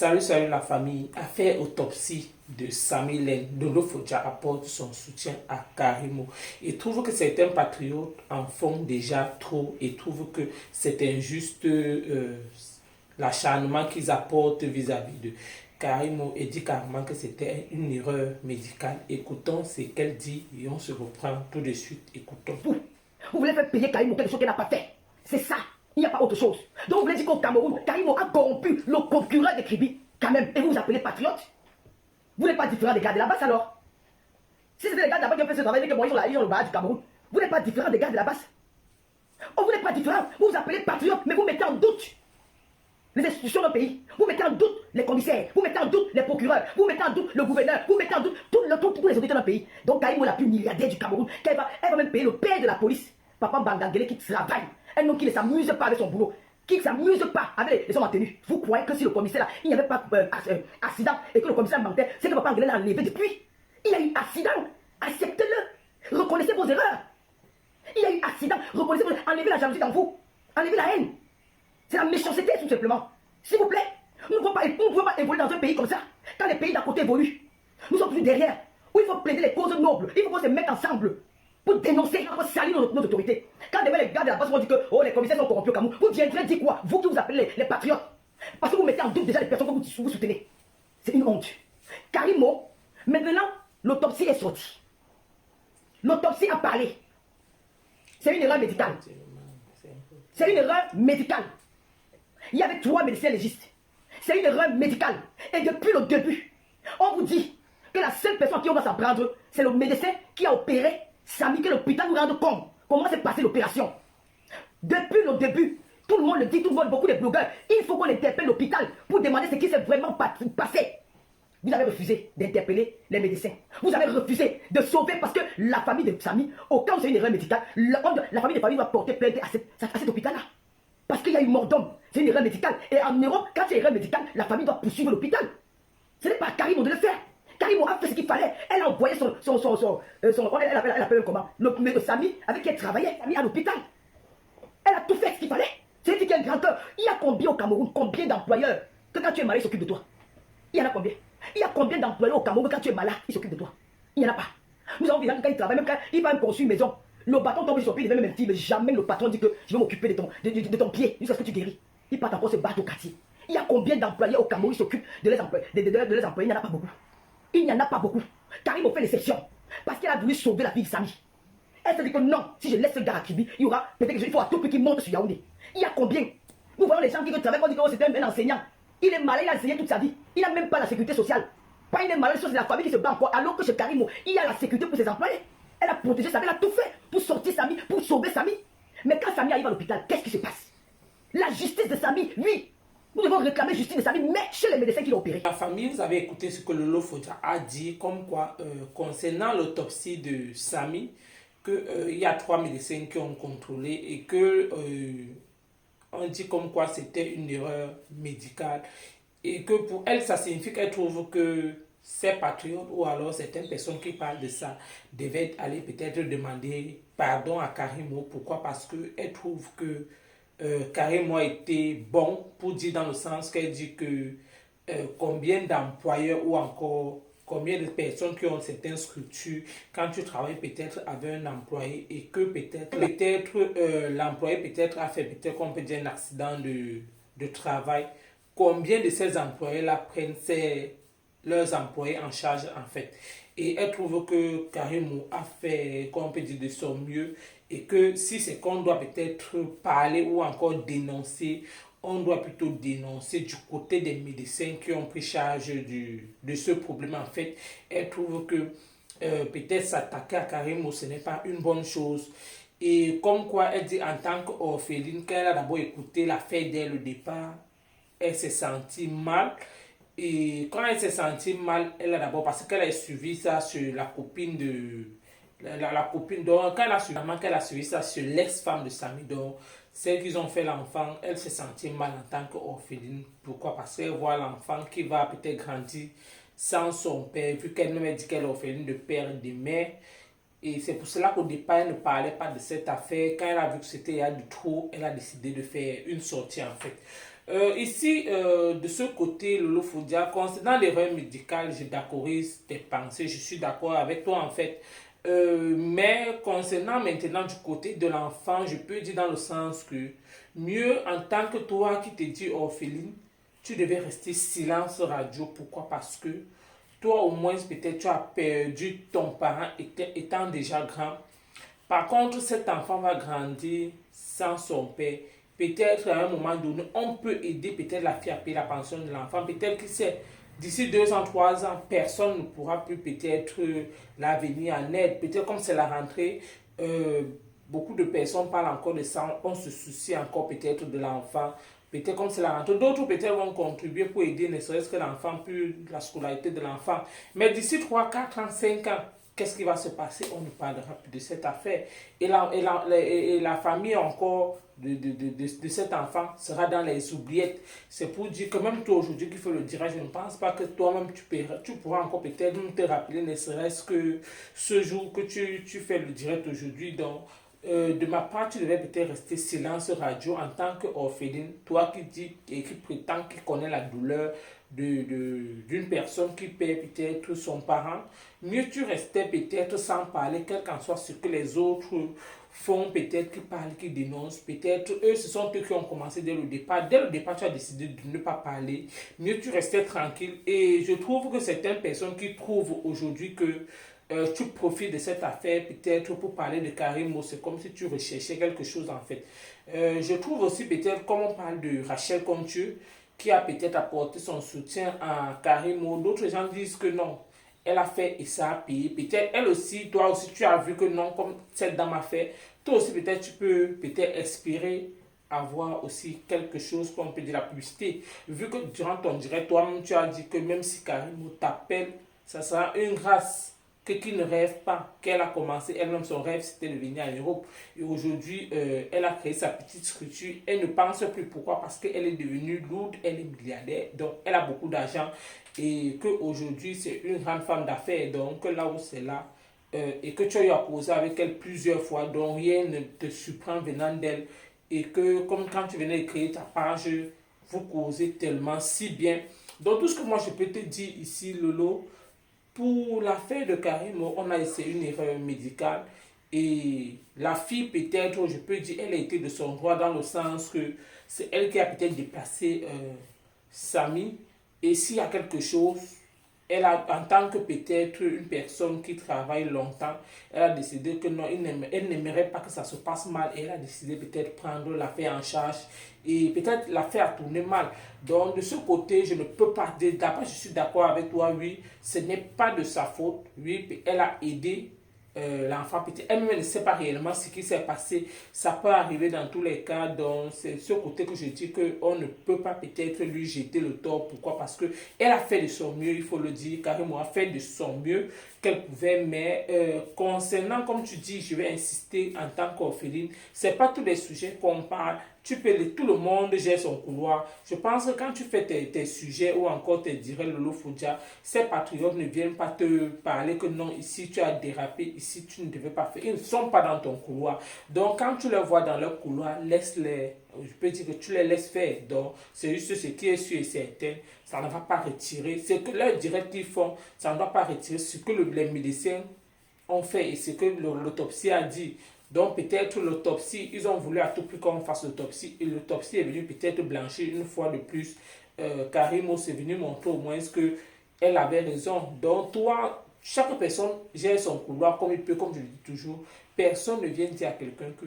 Salut la famille. Affaire autopsie de Samy Lène. Dodo Fodja apporte son soutien à Karimo. Il trouve que certains patriotes en font déjà trop et trouve que c'est injuste l'acharnement qu'ils apportent vis-à-vis de Karimo et dit carrément que c'était une erreur médicale. Écoutons ce qu'elle dit et on se reprend tout de suite. Écoutons. Vous voulez faire payer Karimo quelque chose qu'elle n'a pas fait. C'est ça. Il n'y a pas autre chose. Donc vous voulez dire qu'au Cameroun, Karimo a corrompu le procureur de Kribi, quand même, et vous vous appelez patriote. Vous n'êtes pas différent des gars de la basse alors. Si c'était les gars de la basse qui ont fait ce travail, que moi ils ont le bas du Cameroun, vous n'êtes pas différent des gars de la basse. Oh, vous n'êtes pas différent. Vous vous appelez patriote, mais vous mettez en doute les institutions d'un pays. Vous mettez en doute les commissaires, vous mettez en doute les procureurs, vous mettez en doute le gouverneur, vous mettez en doute tous les auditeurs d'un pays. Donc Karimo la plus milliardaire du Cameroun, elle va même payer le père de la police, Papa Bangangele, qui travaille. Un homme qui ne s'amuse pas avec son boulot, qui ne s'amuse pas avec les hommes en tenue. Vous croyez que si le commissaire là, il n'y avait pas accident et que le commissaire mentait, c'est que Papa Bangangele l'a enlevé depuis. Il y a eu accident, acceptez-le, reconnaissez vos erreurs. Il y a eu accident, reconnaissez vos erreurs, enlevez la jalousie dans vous, enlevez la haine. C'est la méchanceté tout simplement. S'il vous plaît, nous ne pouvons pas évoluer dans un pays comme ça, quand les pays d'à côté évoluent. Nous sommes toujours derrière, où il faut plaider les causes nobles, il faut qu'on se mette ensemble pour dénoncer, pour salir nos autorités. Quand demain les gars de la base vont dire que oh, les commissaires sont corrompus au Cameroun, vous viendrez dire quoi? Vous qui vous appelez les patriotes. Parce que vous mettez en doute déjà les personnes que vous soutenez. C'est une honte. Karimo, maintenant, l'autopsie est sortie. L'autopsie a parlé. C'est une erreur médicale. C'est une erreur médicale. Il y avait 3 médecins légistes. C'est une erreur médicale. Et depuis le début, on vous dit que la seule personne qui on va s'en prendre, c'est le médecin qui a opéré Samy, que l'hôpital nous rende compte comment s'est passée l'opération. Depuis le début, tout le monde le dit, tout le monde, beaucoup de blogueurs, il faut qu'on interpelle l'hôpital pour demander ce qui s'est vraiment passé. Vous avez refusé d'interpeller les médecins. Vous avez refusé de sauver parce que la famille de Samy, au cas où c'est une erreur médicale, la famille de famille doit porter plainte à cet hôpital-là. Parce qu'il y a eu mort d'homme. C'est une erreur médicale. Et en Europe, quand c'est une erreur médicale, la famille doit poursuivre l'hôpital. Ce n'est pas à Karimo de le faire. Karimo a fait ce qu'il fallait. Elle a envoyé elle appelle comment? Le Samy avec qui elle travaillait, Samy à l'hôpital. Elle a tout fait ce qu'il fallait. C'est lui qui a un grand cœur. Il y a combien au Cameroun, combien d'employeurs que quand tu es malade, ils s'occupent de toi? Il y en a combien? Il y a combien d'employeurs au Cameroun que quand tu es malade, ils s'occupent de toi? Il n'y en a pas. Nous avons vu quand il travaille, même quand il va construire une maison, le bâton tombe sur pied, il devait même mais jamais le patron dit que je vais m'occuper de ton pied jusqu'à ce que tu guéris. Il part encore se battre au quartier. Il y a combien d'employés au Cameroun qui s'occupent de les employés? Il n'y en a pas beaucoup. Il n'y en a pas beaucoup. Karimo fait l'exception. Parce qu'elle a voulu sauver la vie de Samy. Elle se dit que non, si je laisse ce gars à Kribi, il y aura peut-être qu'il faut à tout prix qu'il monte sur Yaoundé. Il y a combien? Nous voyons les gens qui travaillent, on dit que c'était un enseignant. Il est malade, il a enseigné toute sa vie. Il n'a même pas la sécurité sociale. Pas il est malade, c'est la famille qui se bat encore. Alors que chez Karimo, il y a la sécurité pour ses employés. Elle a protégé Samy, elle a tout fait pour sortir Samy, pour sauver Samy. Mais quand Samy arrive à l'hôpital, qu'est-ce qui se passe? La justice de Samy, oui. Nous devons réclamer justice de Samy, mais chez les médecins qui l'ont opéré. La famille, vous avez écouté ce que Lolo Fodja a dit, comme quoi, concernant l'autopsie de Samy, qu'il y a 3 médecins qui ont contrôlé et que on dit comme quoi c'était une erreur médicale. Et que pour elle, ça signifie qu'elle trouve que ces patriotes ou alors certaines personnes qui parlent de ça devaient aller peut-être demander pardon à Karimo. Pourquoi? Parce qu'elle trouve que Karimo a été bon, pour dire dans le sens qu'elle dit que combien d'employeurs ou encore combien de personnes qui ont certaines structures, quand tu travailles peut-être avec un employé et que peut-être l'employé peut-être a fait peut-être qu'on peut dire un accident de travail, combien de ces employés-là prennent leurs employés en charge en fait. Et elle trouve que Karimo a fait, qu'on peut dire, de son mieux et que si c'est qu'on doit peut-être parler ou encore dénoncer, on doit plutôt dénoncer du côté des médecins qui ont pris charge de ce problème en fait. Elle trouve que peut-être s'attaquer à Karimo, ce n'est pas une bonne chose. Et comme quoi, elle dit en tant qu'orpheline, qu'elle a d'abord écouté l'affaire dès le départ, elle s'est sentie mal. Et quand elle s'est sentie mal, elle a d'abord, parce qu'elle a suivi ça sur la copine de... La copine, donc quand elle a suivi ça sur l'ex-femme de Samy, donc celle qui ont fait l'enfant, elle s'est sentie mal en tant qu'orpheline. Pourquoi? Parce qu'elle voit l'enfant qui va peut-être grandir sans son père, vu qu'elle-même dit qu'elle est orpheline de père et de mère. Et c'est pour cela qu'au départ, elle ne parlait pas de cette affaire. Quand elle a vu que c'était il y a du trop, elle a décidé de faire une sortie en fait. Ici, de ce côté, Lolo Foudia, concernant l'erreur médicale, je d'accorise tes pensées, je suis d'accord avec toi en fait. Mais concernant maintenant du côté de l'enfant, je peux dire dans le sens que mieux en tant que toi qui te dis orpheline, tu devais rester silence radio. Pourquoi? Parce que toi au moins peut-être tu as perdu ton parent étant déjà grand. Par contre, cet enfant va grandir sans son père. Peut-être à un moment donné, on peut aider peut-être la fille à payer la pension de l'enfant. Peut-être que c'est d'ici 2 ans, 3 ans, personne ne pourra plus peut-être la venir en aide. Peut-être comme c'est la rentrée, euh, beaucoup de personnes parlent encore de ça. On se soucie encore peut-être de l'enfant. Peut-être comme c'est la rentrée. D'autres peut-être vont contribuer pour aider ne serait-ce que l'enfant, puis la scolarité de l'enfant. Mais d'ici 3, 4 ans, 5 ans, qu'est-ce qui va se passer? On ne parlera plus de cette affaire. Et la famille encore de cet enfant sera dans les oubliettes. C'est pour dire que même toi aujourd'hui qu'il faut le dire, je ne pense pas que toi-même tu pourras encore peut-être te rappeler, ne serait-ce que ce jour que tu fais le direct aujourd'hui. Donc, de ma part, tu devais peut-être rester silence radio en tant qu'orpheline. Toi qui dis et qui prétend qu'il connaît la douleur d'une personne qui perd peut-être son parent, mieux tu restais peut-être sans parler, quel qu'en soit ce que les autres font, peut-être qui parlent, qui dénoncent, peut-être eux, ce sont eux qui ont commencé dès le départ. Dès le départ, tu as décidé de ne pas parler, mieux tu restais tranquille. Et je trouve que certaines personnes qui trouvent aujourd'hui que tu profites de cette affaire peut-être pour parler de Karimo, c'est comme si tu recherchais quelque chose en fait. Je trouve aussi peut-être, comme on parle de Rachel Contieux, qui a peut-être apporté son soutien à Karimo, d'autres gens disent que non, elle a fait et ça a payé. Peut-être elle aussi, toi aussi, tu as vu que non, comme cette dame a fait, toi aussi peut-être tu peux peut-être espérer avoir aussi quelque chose qu'on peut dire la publicité. Vu que durant ton direct, toi-même tu as dit que même si Karimo t'appelle, ça sera une grâce que qui ne rêve pas, qu'elle a commencé elle-même son rêve, c'était de venir en Europe. Et aujourd'hui, elle a créé sa petite structure. Elle ne pense plus. Pourquoi? Parce qu'elle est devenue lourde, elle est milliardaire, donc elle a beaucoup d'argent. Et qu'aujourd'hui, c'est une grande femme d'affaires. Donc là où c'est là, et que tu as eu à causer avec elle plusieurs fois, donc rien ne te surprend venant d'elle. Et que comme quand tu venais de créer ta page, vous causez tellement si bien. Donc tout ce que moi je peux te dire ici, Lolo, pour l'affaire de Karim, on a essayé une erreur médicale et la fille peut-être, je peux dire, elle a été de son droit dans le sens que c'est elle qui a peut-être déplacé Samy et s'il y a quelque chose, elle a, en tant que peut-être une personne qui travaille longtemps, elle a décidé que non, elle n'aimerait pas que ça se passe mal et elle a décidé peut-être prendre l'affaire en charge et peut-être l'affaire a tourné mal. Donc de ce côté, je ne peux pas dire, d'abord je suis d'accord avec toi, oui, ce n'est pas de sa faute, oui, elle a aidé l'enfant petit. Elle-même ne sait pas réellement ce qui s'est passé. Ça peut arriver dans tous les cas. Donc, c'est ce côté que je dis qu'on ne peut pas peut-être lui jeter le tort. Pourquoi? Parce que elle a fait de son mieux, il faut le dire. Carrément, a fait de son mieux qu'elle pouvait. Mais concernant, comme tu dis, je vais insister en tant qu'orpheline, c'est pas tous les sujets qu'on parle. Tu peux, tout le monde gère son couloir. Je pense que quand tu fais tes sujets ou encore tes directs Lolo Foudia, ces patriotes ne viennent pas te parler que non, ici tu as dérapé, ici tu ne devais pas faire. Ils ne sont pas dans ton couloir. Donc quand tu les vois dans leur couloir, laisse-les. Je peux dire que tu les laisses faire. Donc c'est juste ce qui est sûr et certain. Ça ne va pas retirer. C'est que leurs directs qu'ils font, ça ne va pas retirer ce que les médecins ont fait et ce que l'autopsie a dit. Donc peut-être l'autopsie, ils ont voulu à tout prix qu'on fasse l'autopsie et l'autopsie est venue peut-être blanchir une fois de plus. Karimo est venu montrer au moins que elle avait raison. Donc toi, chaque personne gère son couloir comme il peut, comme je le dis toujours. Personne ne vient dire à quelqu'un que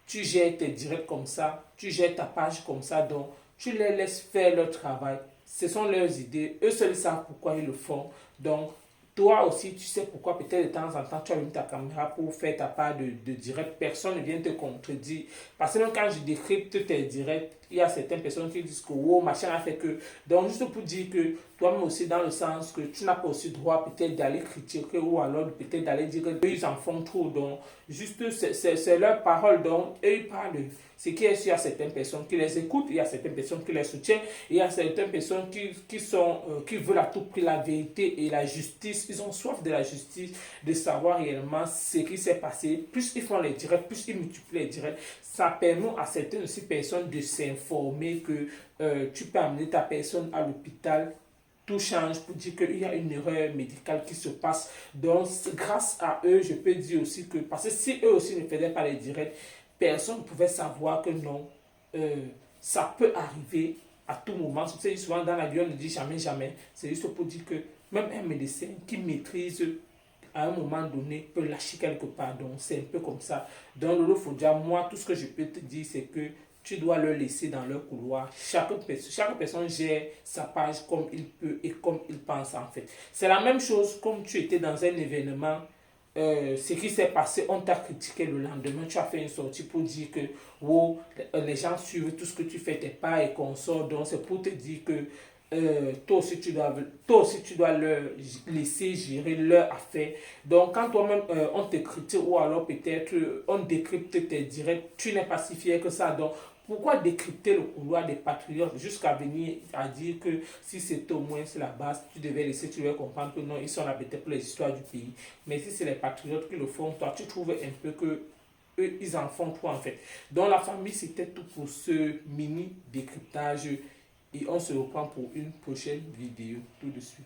tu gères tes directs comme ça, tu gères ta page comme ça, donc tu les laisses faire leur travail. Ce sont leurs idées, eux seuls savent pourquoi ils le font. Donc toi aussi, tu sais pourquoi peut-être de temps en temps, tu allumes ta caméra pour faire ta part de direct. Personne ne vient te contredire. Parce que même quand je décrypte tes directs, il y a certaines personnes qui disent que wow, machin a fait que. Donc, juste pour dire que toi-même aussi, dans le sens que tu n'as pas aussi droit peut-être d'aller critiquer ou alors peut-être d'aller dire qu'ils en font trop. Donc, juste, c'est leur parole. Donc, eux, ils parlent de ce qui est sûr. Il y a certaines personnes qui les écoutent, il y a certaines personnes qui les soutiennent, il y a certaines personnes qui veulent à tout prix la vérité et la justice. Ils ont soif de la justice, de savoir réellement ce qui s'est passé. Plus ils font les directs, plus ils multiplient les directs. Ça permet à certaines aussi personnes de s'informer informer que tu peux amener ta personne à l'hôpital. Tout change pour dire qu'il y a une erreur médicale qui se passe. Donc, grâce à eux, je peux dire aussi que, parce que si eux aussi ne faisaient pas les directs, personne ne pouvait savoir que non, ça peut arriver à tout moment. C'est souvent dans la vie, on ne dit jamais, jamais. C'est juste pour dire que même un médecin qui maîtrise à un moment donné peut lâcher quelque part. Donc, c'est un peu comme ça. Donc, Lolo Fodia, moi, tout ce que je peux te dire, c'est que tu dois leur laisser dans leur couloir. Chaque personne gère sa page comme il peut et comme il pense en fait. C'est la même chose comme tu étais dans un événement. Ce qui s'est passé, on t'a critiqué le lendemain, tu as fait une sortie pour dire que oh, les gens suivent tout ce que tu fais, tes pas et qu'on sort. Donc c'est pour te dire que toi aussi tu dois leur laisser gérer leur affaire. Donc quand toi-même on te critique ou alors peut-être on décrypte tes directs, tu n'es pas si fier que ça. Donc pourquoi décrypter le couloir des patriotes jusqu'à venir à dire que si c'était au moins la base, tu devais laisser, tu devais comprendre que non, ils sont là peut-être pour les histoires du pays. Mais si c'est les patriotes qui le font, toi, tu trouves un peu que eux, ils en font trop en fait. Donc la famille, c'était tout pour ce mini décryptage et on se reprend pour une prochaine vidéo tout de suite.